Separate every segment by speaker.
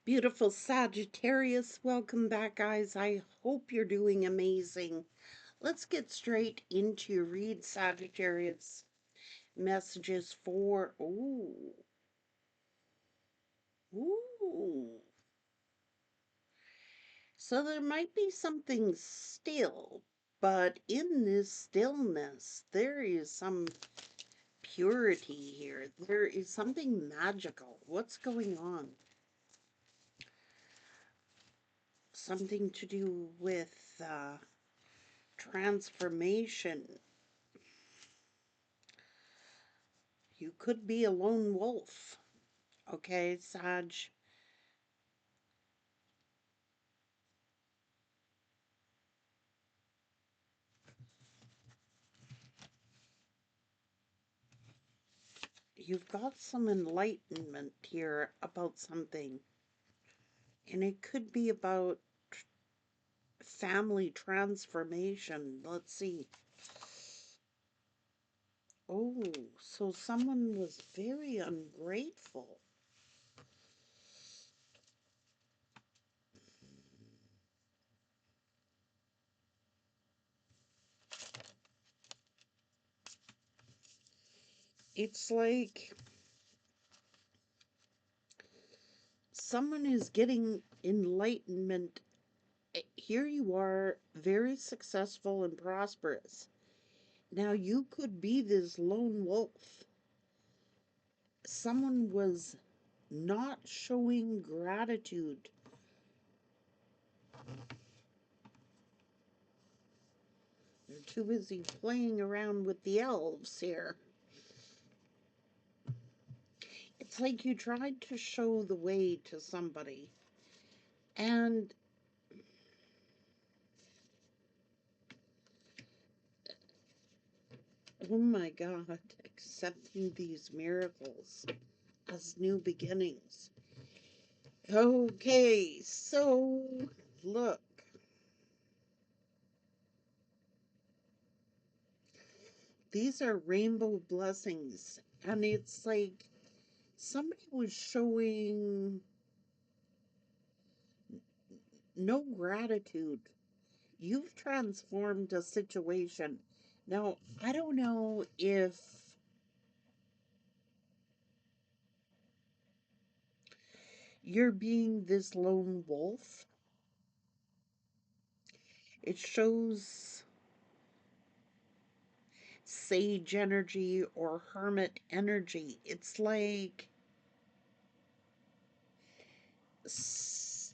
Speaker 1: Beautiful Sagittarius, welcome back, guys. I hope you're doing amazing. Let's get straight into your read, Sagittarius. Messages for, ooh. So there might be something still, but in this stillness, there is some purity here. There is something magical. What's going on? Something to do with transformation. You could be a lone wolf, okay, Sag? You've got some enlightenment here about something, and it could be about family transformation. Let's see. Oh, so someone was very ungrateful. It's like someone is getting enlightenment. Here you are, very successful and prosperous. Now you could be this lone wolf. Someone was not showing gratitude. They're too busy playing around with the elves here. It's like you tried to show the way to somebody, and oh my God, accepting these miracles as new beginnings. Okay, so look, these are rainbow blessings, and it's like somebody was showing no gratitude. You've transformed a situation. Now, I don't know if you're being this lone wolf. It shows sage energy or hermit energy. It's like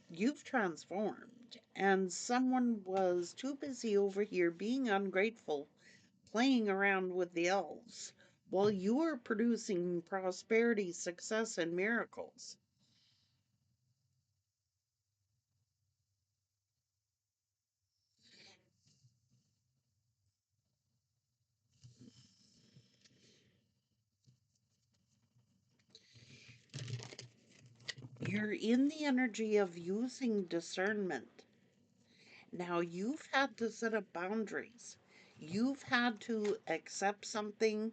Speaker 1: you've transformed, and someone was too busy over here being ungrateful, playing around with the elves, while you are producing prosperity, success, and miracles. You're in the energy of using discernment. Now, you've had to set up boundaries. You've had to accept something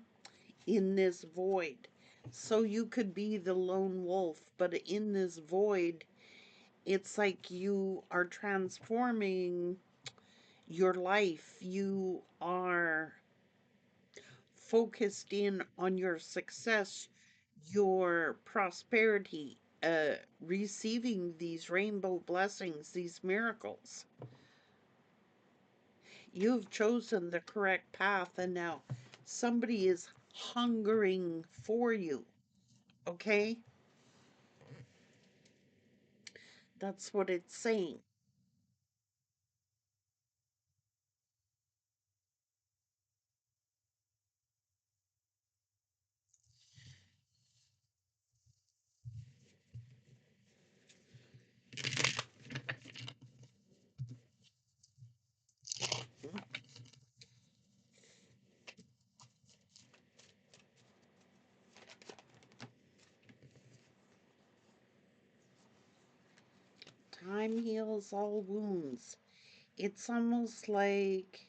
Speaker 1: in this void. So you could be the lone wolf, but in this void, it's like you are transforming your life. You are focused in on your success, your prosperity, receiving these rainbow blessings, these miracles. You've chosen the correct path, and now somebody is hungering for you. Okay? That's what it's saying. Time heals all wounds. It's almost like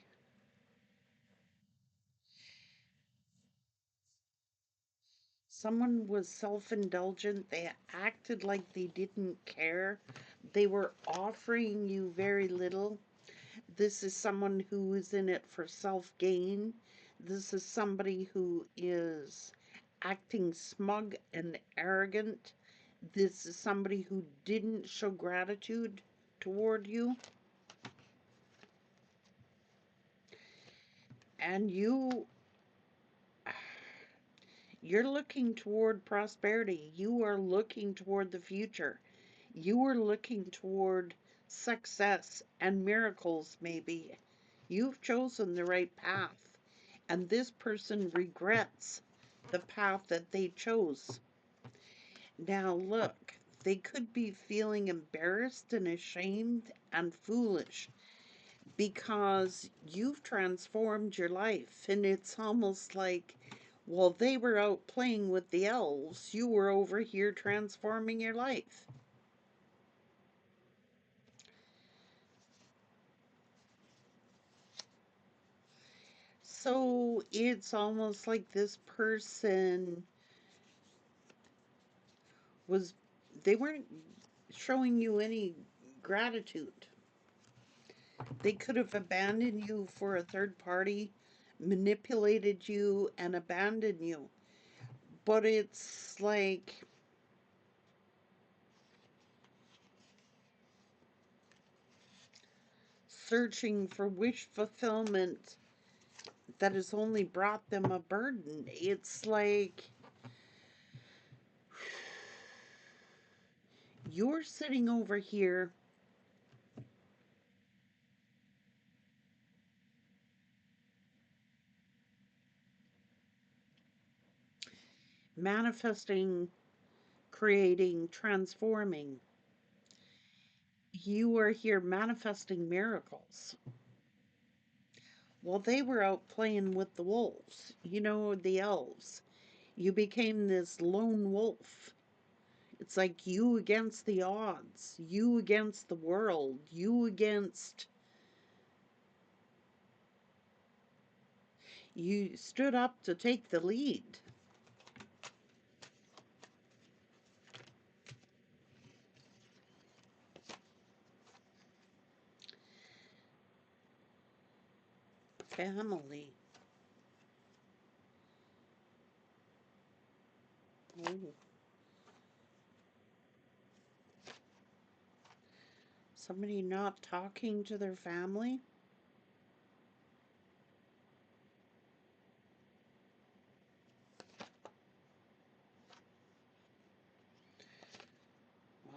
Speaker 1: Someone was self indulgent. They acted like they didn't care. They were offering you very little. This is someone who is in it for self gain. This is somebody who is acting smug and arrogant. This is somebody who didn't show gratitude toward you. And you're looking toward prosperity. You are looking toward the future. You are looking toward success and miracles, maybe. You've chosen the right path, and this person regrets the path that they chose. Now, look, they could be feeling embarrassed and ashamed and foolish because you've transformed your life, and it's almost like, while they were out playing with the elves, you were over here transforming your life. So it's almost like this person was, they weren't showing you any gratitude. They could have abandoned you for a third party, manipulated you, and abandoned you. But it's like searching for wish fulfillment that has only brought them a burden. It's like you're sitting over here manifesting, creating, transforming. You are here manifesting miracles. While they were out playing with the wolves, the elves. You became this lone wolf. It's like you against the odds, you against the world, you against. You stood up to take the lead. Family. Oh, somebody not talking to their family?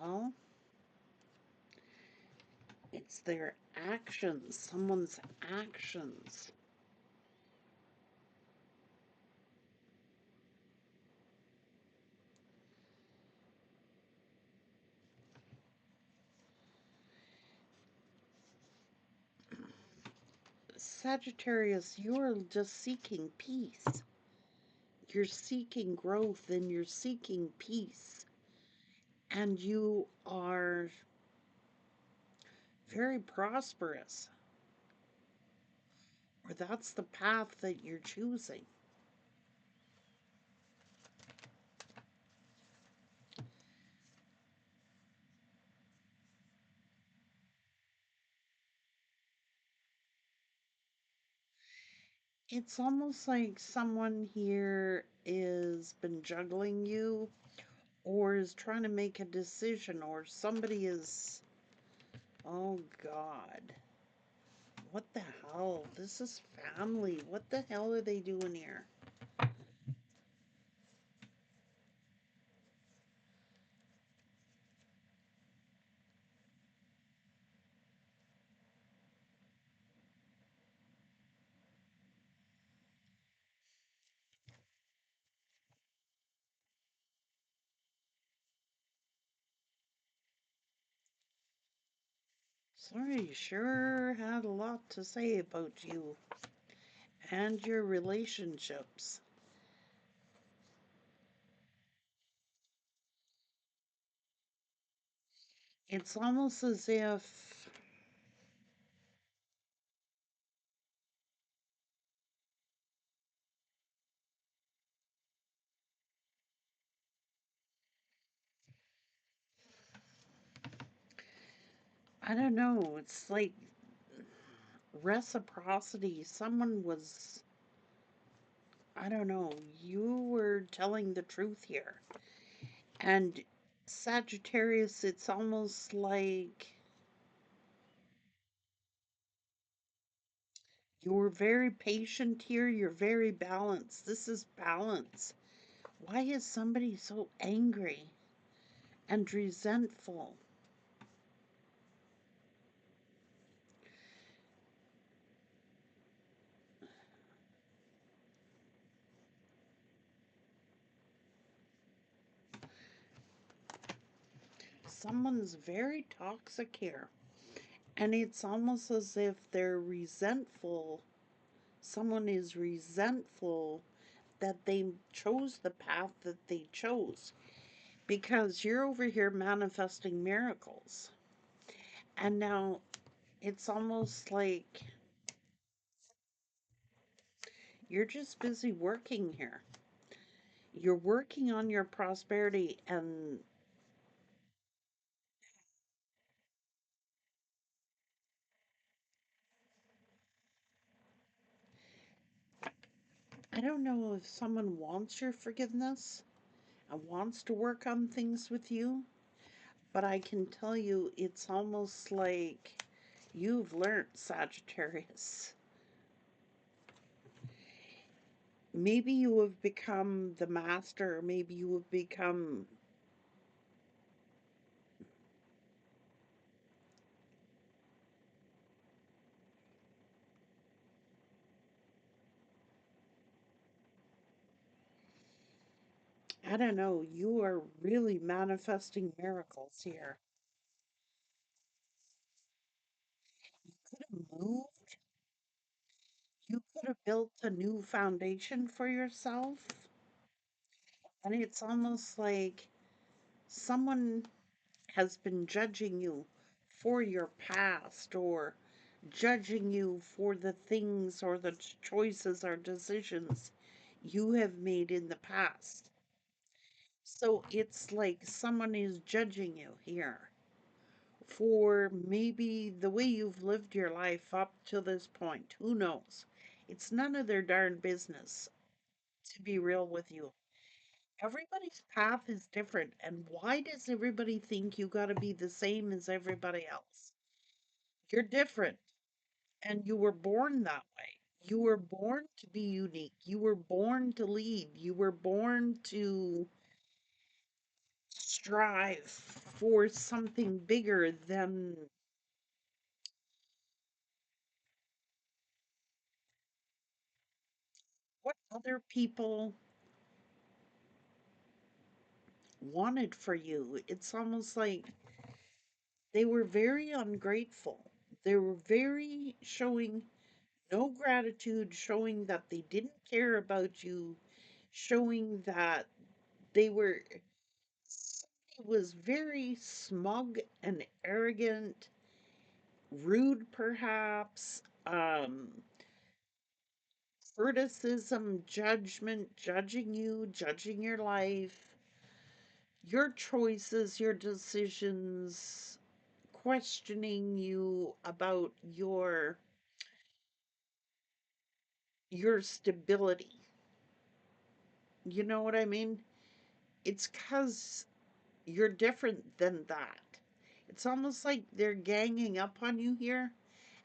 Speaker 1: Well, it's their actions, someone's actions. Sagittarius, you're just seeking peace. You're seeking growth and you're seeking peace. And you are very prosperous, or that's the path that you're choosing. It's almost like someone here is been juggling you or is trying to make a decision, or somebody is, oh God, what the hell? This is family. What the hell are they doing here? Sorry, sure had a lot to say about you and your relationships. It's almost as if I don't know. It's like reciprocity. Someone was, I don't know, you were telling the truth here. And Sagittarius, it's almost like you're very patient here, you're very balanced. This is balance. Why is somebody so angry and resentful? Someone's very toxic here. And it's almost as if they're resentful. Someone is resentful that they chose the path that they chose because you're over here manifesting miracles. And now it's almost like you're just busy working here. You're working on your prosperity, and I don't know if someone wants your forgiveness and wants to work on things with you, but I can tell you it's almost like you've learned, Sagittarius. Maybe you have become the master, maybe you have become, I don't know, you are really manifesting miracles here. You could have moved, you could have built a new foundation for yourself, and it's almost like someone has been judging you for your past or judging you for the things or the choices or decisions you have made in the past. So it's like someone is judging you here for maybe the way you've lived your life up to this point. Who knows? It's none of their darn business, to be real with you. Everybody's path is different, and why does everybody think you got to be the same as everybody else? You're different, and you were born that way. You were born to be unique. You were born to lead. You were born to strive for something bigger than what other people wanted for you. It's almost like they were very ungrateful. They were very showing no gratitude, showing that they didn't care about you, showing that they were, somebody was very smug and arrogant, rude perhaps, criticism, judgment, judging you, judging your life, your choices, your decisions, questioning you about your stability. You know what I mean? It's cuz you're different than that. It's almost like they're ganging up on you here.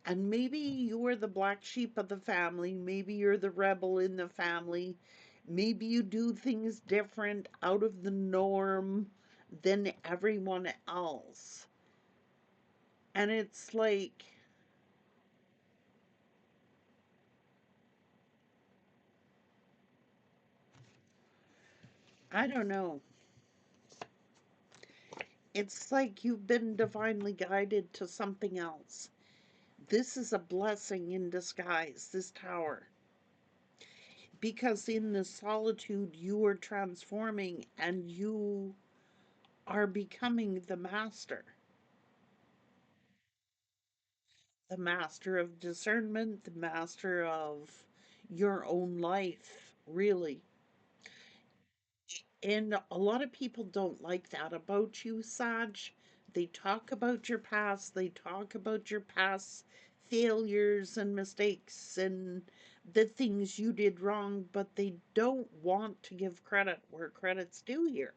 Speaker 1: And maybe you are the black sheep of the family. Maybe you're the rebel in the family. Maybe you do things different out of the norm than everyone else. And it's like, I don't know. It's like you've been divinely guided to something else. This is a blessing in disguise, this tower. Because in the solitude, you are transforming and you are becoming the master of discernment, the master of your own life, really. And a lot of people don't like that about you, Saj. They talk about your past, they talk about your past failures and mistakes and the things you did wrong, but they don't want to give credit where credit's due here.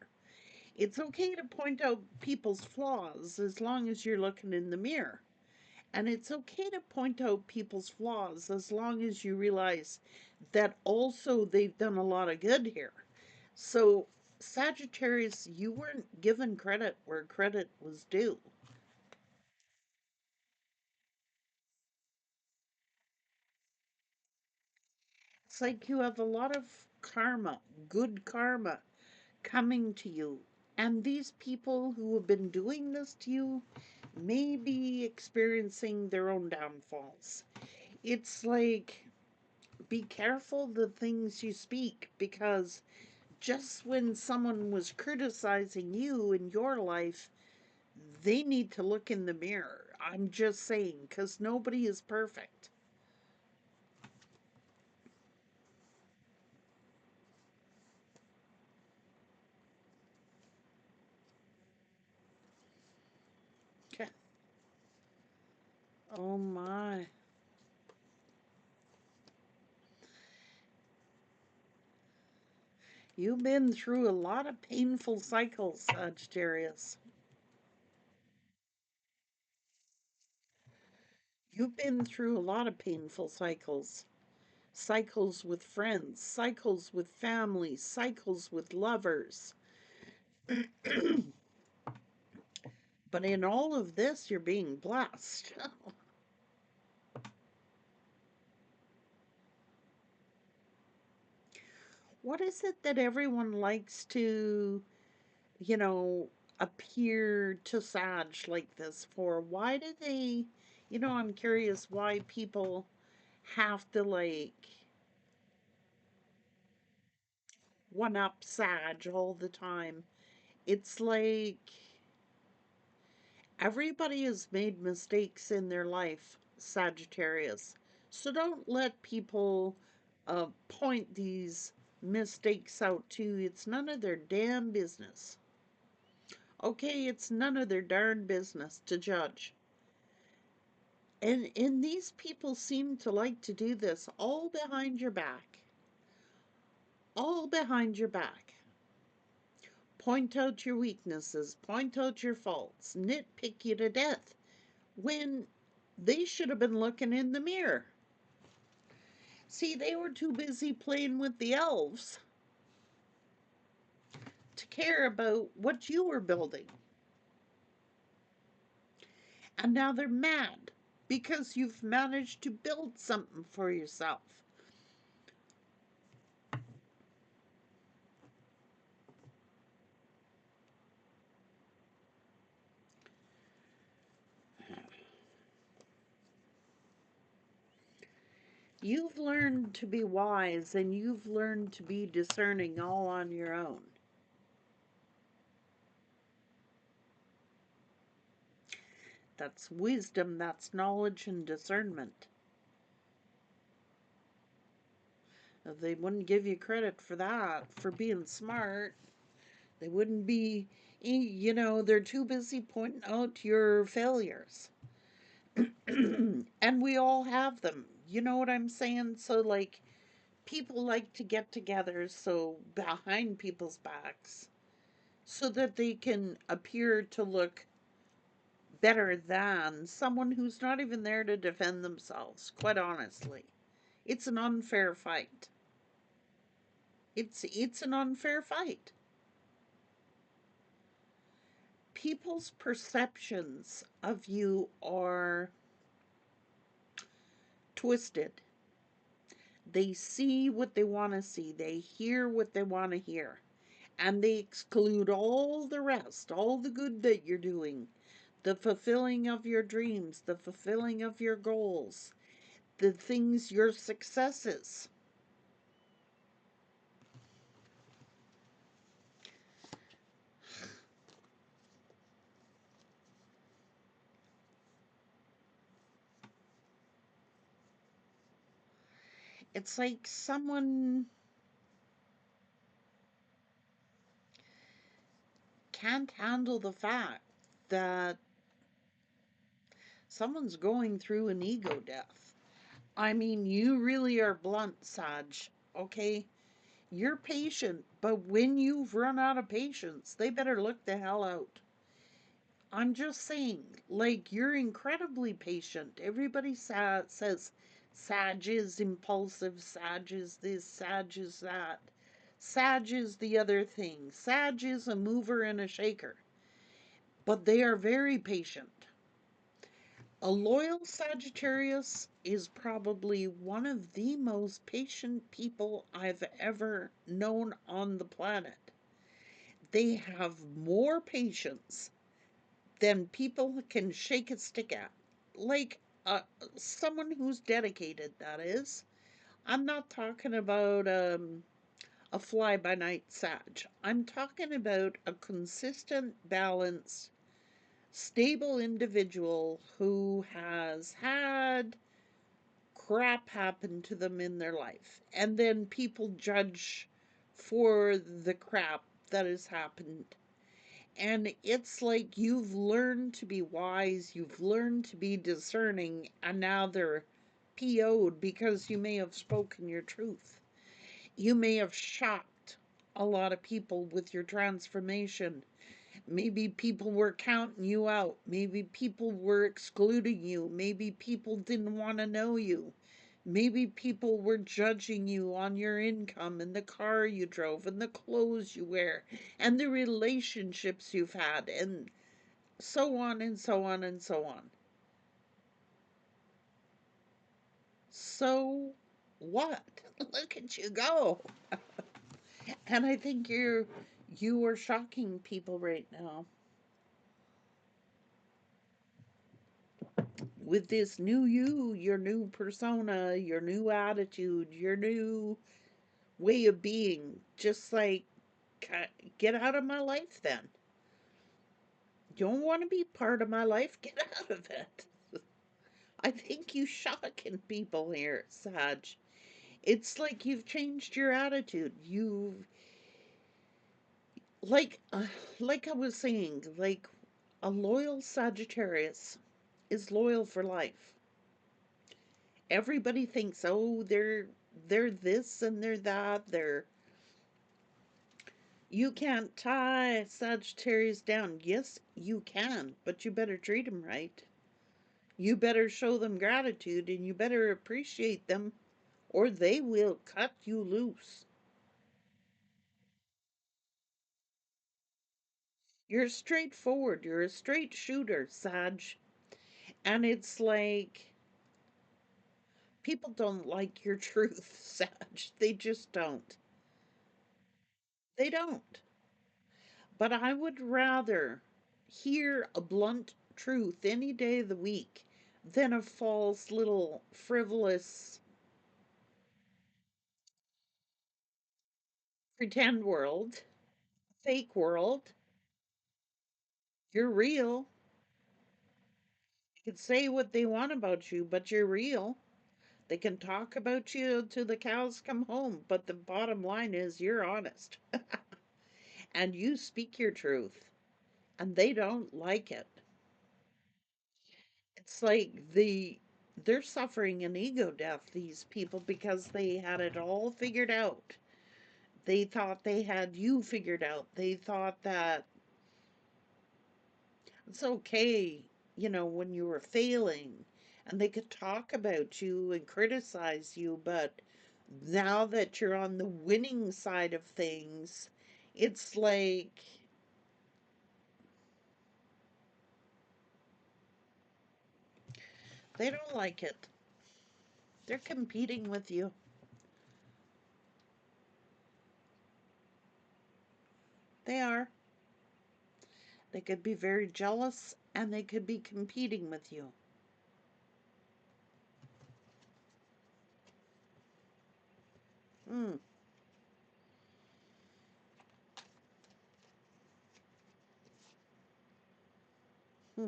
Speaker 1: It's okay to point out people's flaws as long as you're looking in the mirror. And it's okay to point out people's flaws as long as you realize that also they've done a lot of good here. So, Sagittarius, you weren't given credit where credit was due. It's like you have a lot of karma, good karma, coming to you. And these people who have been doing this to you may be experiencing their own downfalls. It's like, be careful the things you speak, because just when someone was criticizing you in your life, they need to look in the mirror. I'm just saying, because nobody is perfect. Oh my. You've been through a lot of painful cycles, Sagittarius. You've been through a lot of painful cycles. Cycles with friends, cycles with family, cycles with lovers. But in all of this, you're being blessed. What is it that everyone likes to, you know, appear to Sag like this for? Why do they, I'm curious why people have to like one up Sag all the time. It's like everybody has made mistakes in their life, Sagittarius. So don't let people point these mistakes out to you. It's none of their damn business. Okay, it's none of their darn business to judge. And these people seem to like to do this all behind your back. All behind your back. Point out your weaknesses, point out your faults, nitpick you to death when they should have been looking in the mirror. See, they were too busy playing with the elves to care about what you were building. And now they're mad because you've managed to build something for yourself. You've learned to be wise and you've learned to be discerning all on your own. That's wisdom, that's knowledge and discernment. They wouldn't give you credit for that, for being smart. They wouldn't be, they're too busy pointing out your failures. And we all have them. You know what I'm saying? So, like, people like to get together so behind people's backs so that they can appear to look better than someone who's not even there to defend themselves, quite honestly. It's an unfair fight. It's an unfair fight. People's perceptions of you are twisted. They see what they want to see, they hear what they want to hear, and they exclude all the rest, all the good that you're doing, the fulfilling of your dreams, the fulfilling of your goals, the things, your successes. It's like someone can't handle the fact that someone's going through an ego death. I mean, you really are blunt, Sag, okay? You're patient, but when you've run out of patience, they better look the hell out. I'm just saying, like, you're incredibly patient. Everybody says Sag is impulsive, Sag is this, Sag is that. Sag is the other thing. Sag is a mover and a shaker, but they are very patient. A loyal Sagittarius is probably one of the most patient people I've ever known on the planet. They have more patience than people can shake a stick at. Like someone who's dedicated, that is. I'm not talking about a fly by night Sag. I'm talking about a consistent, balanced, stable individual who has had crap happen to them in their life. And then people judge for the crap that has happened. And it's like you've learned to be wise, you've learned to be discerning, and now they're PO'd because you may have spoken your truth. You may have shocked a lot of people with your transformation. Maybe people were counting you out. Maybe people were excluding you. Maybe people didn't want to know you. Maybe people were judging you on your income and the car you drove and the clothes you wear and the relationships you've had and so on and so on and so on. So what? Look at you go. And I think you are shocking people right now with this new you, your new persona, your new attitude, your new way of being. Just like, get out of my life then. You don't want to be part of my life? Get out of it. I think you shocking people here, Sag. It's like you've changed your attitude. You've like like I was saying, like a loyal Sagittarius is loyal for life. Everybody thinks, "Oh, they're this and they're that. They're you can't tie Sagittarius down." Yes, you can, but you better treat them right. You better show them gratitude and you better appreciate them or they will cut you loose. You're straightforward, you're a straight shooter, Sag. And it's like people don't like your truth, Sag. They just don't. They don't. But I would rather hear a blunt truth any day of the week than a false little frivolous pretend world, fake world. You're real. They can say what they want about you, but you're real. They can talk about you till the cows come home, but the bottom line is you're honest and you speak your truth, and they don't like it. It's like they're suffering an ego death, these people, because they had it all figured out. They thought they had you figured out. They thought that it's okay, when you were failing and they could talk about you and criticize you, but now that you're on the winning side of things, it's like they don't like it. They're competing with you. They are. They could be very jealous and they could be competing with you. Hmm. Hmm.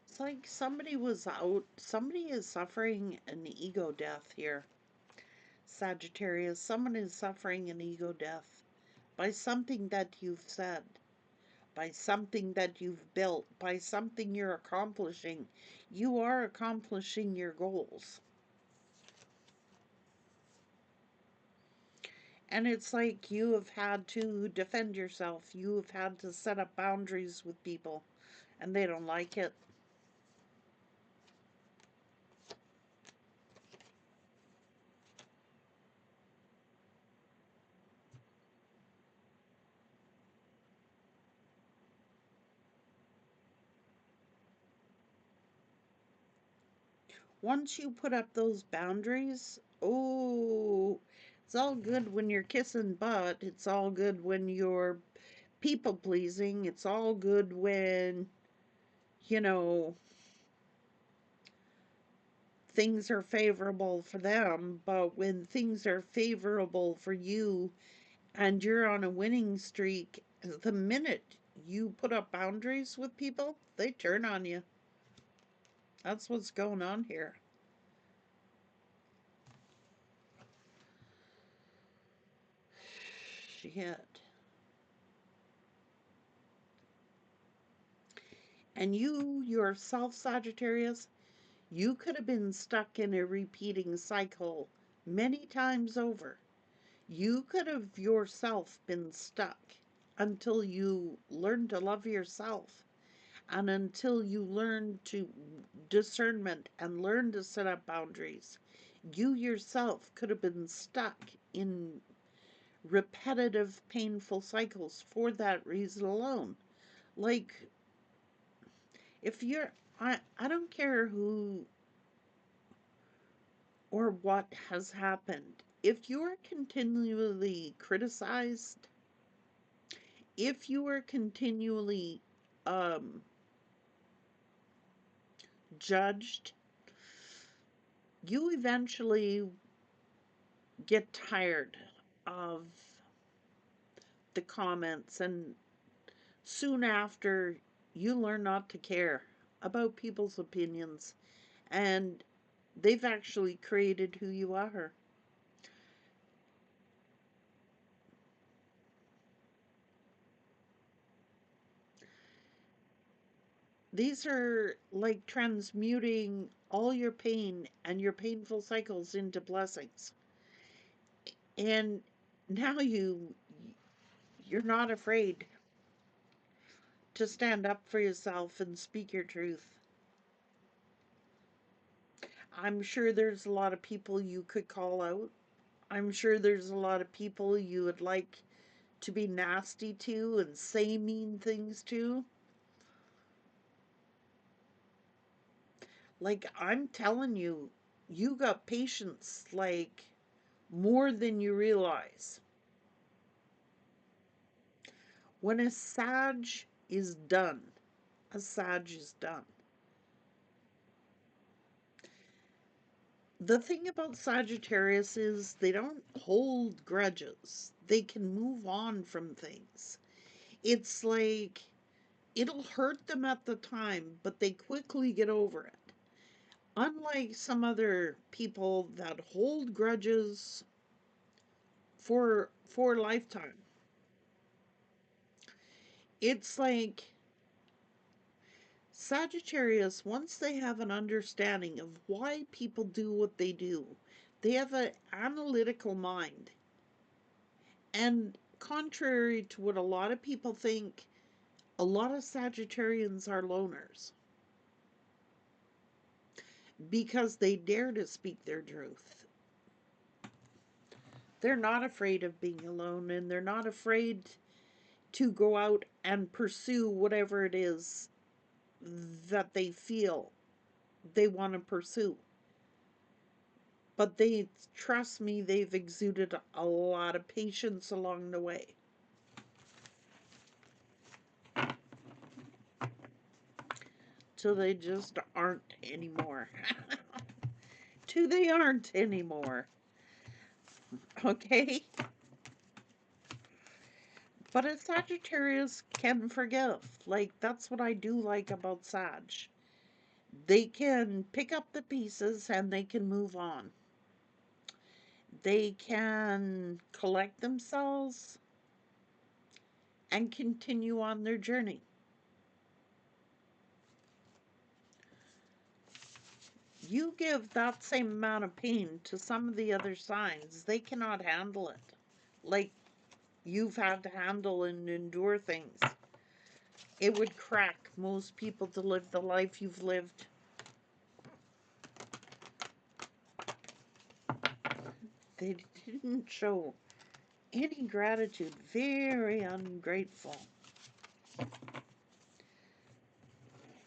Speaker 1: It's like somebody is suffering an ego death here. Sagittarius, someone is suffering an ego death by something that you've said, by something that you've built, by something you're accomplishing. You are accomplishing your goals. And it's like you have had to defend yourself. You have had to set up boundaries with people, and they don't like it. Once you put up those boundaries, oh, it's all good when you're kissing butt. It's all good when you're people pleasing. It's all good when, you know, things are favorable for them. But when things are favorable for you and you're on a winning streak, the minute you put up boundaries with people, they turn on you. That's what's going on here. Shit. And you yourself, Sagittarius, you could have been stuck in a repeating cycle many times over. You could have yourself been stuck until you learn to love yourself and until you learn to discernment and learn to set up boundaries. You yourself could have been stuck in repetitive, painful cycles for that reason alone. Like, if you're, I don't care who or what has happened. If you are continually criticized, if you are continually um, judged, you eventually get tired of the comments, and soon after, you learn not to care about people's opinions, and they've actually created who you are. These are like transmuting all your pain and your painful cycles into blessings. And now you're not afraid to stand up for yourself and speak your truth. I'm sure there's a lot of people you could call out. I'm sure there's a lot of people you would like to be nasty to and say mean things to. Like, I'm telling you, you got patience like more than you realize. When a Sag is done, a Sag is done. The thing about Sagittarius is they don't hold grudges. They can move on from things. It's like it'll hurt them at the time, but they quickly get over it. Unlike some other people that hold grudges for a lifetime. It's like Sagittarius, once they have an understanding of why people do what they do, they have an analytical mind. And contrary to what a lot of people think, a lot of Sagittarians are loners because they dare to speak their truth. They're not afraid of being alone, and they're not afraid to go out and pursue whatever it is that they feel they want to pursue. But they, trust me, they've exuded a lot of patience along the way. Till they just aren't anymore. Till they aren't anymore. Okay? But a Sagittarius can forgive. Like, that's what I do like about Sag. They can pick up the pieces and they can move on. They can collect themselves and continue on their journey. You give that same amount of pain to some of the other signs, they cannot handle it. Like you've had to handle and endure things. It would crack most people to live the life you've lived. They didn't show any gratitude, very ungrateful.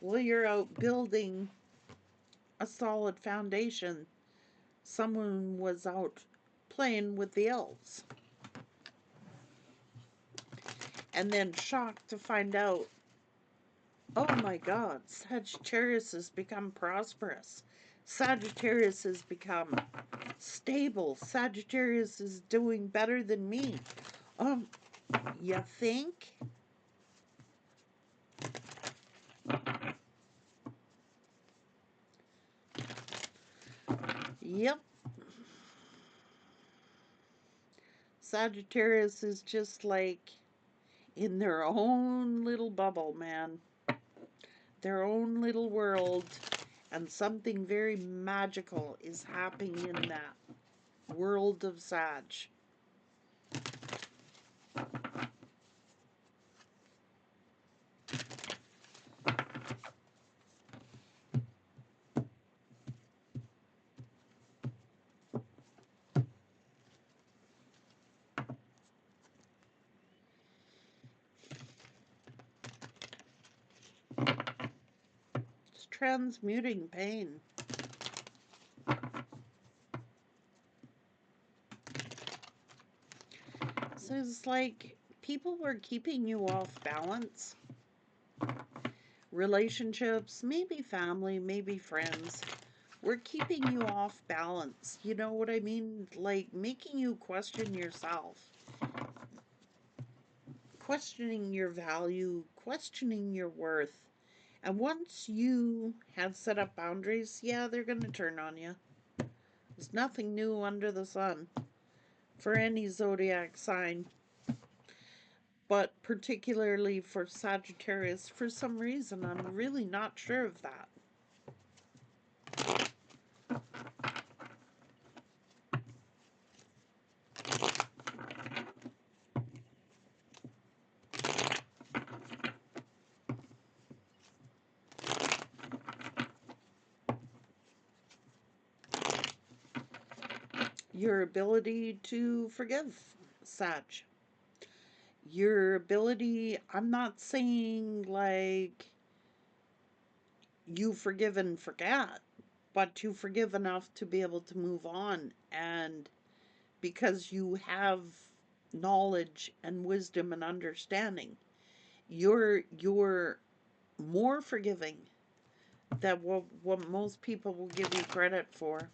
Speaker 1: Well, you're out building a solid foundation. Someone was out playing with the elves. And then shocked to find out, oh my God, Sagittarius has become prosperous. Sagittarius has become stable. Sagittarius is doing better than me. Um, you think? Yep. Sagittarius is just like in their own little bubble, man. Their own little world. And something very magical is happening in that world of Sag. It's transmuting pain. So it's like people were keeping you off balance. Relationships, maybe family, maybe friends, were keeping you off balance. You know what I mean? Like making you question yourself, questioning your value, questioning your worth. And once you have set up boundaries, yeah, they're going to turn on you. There's nothing new under the sun for any zodiac sign, but particularly for Sagittarius, for some reason, I'm really not sure of that. Your ability to forgive, Sag. Your ability, I'm not saying like you forgive and forget, but to forgive enough to be able to move on. And because you have knowledge and wisdom and understanding, you're more forgiving than what most people will give you credit for.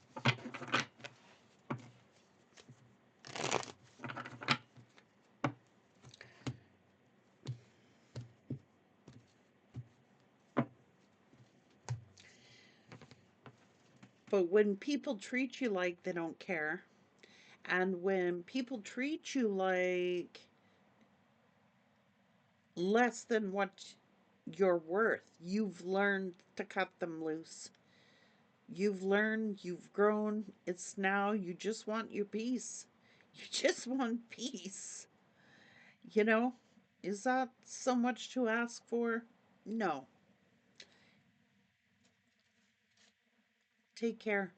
Speaker 1: But when people treat you like they don't care, and when people treat you like less than what you're worth, you've learned to cut them loose. You've learned, you've grown. It's now you just want your peace. You just want peace. You know, is that so much to ask for? No. Take care.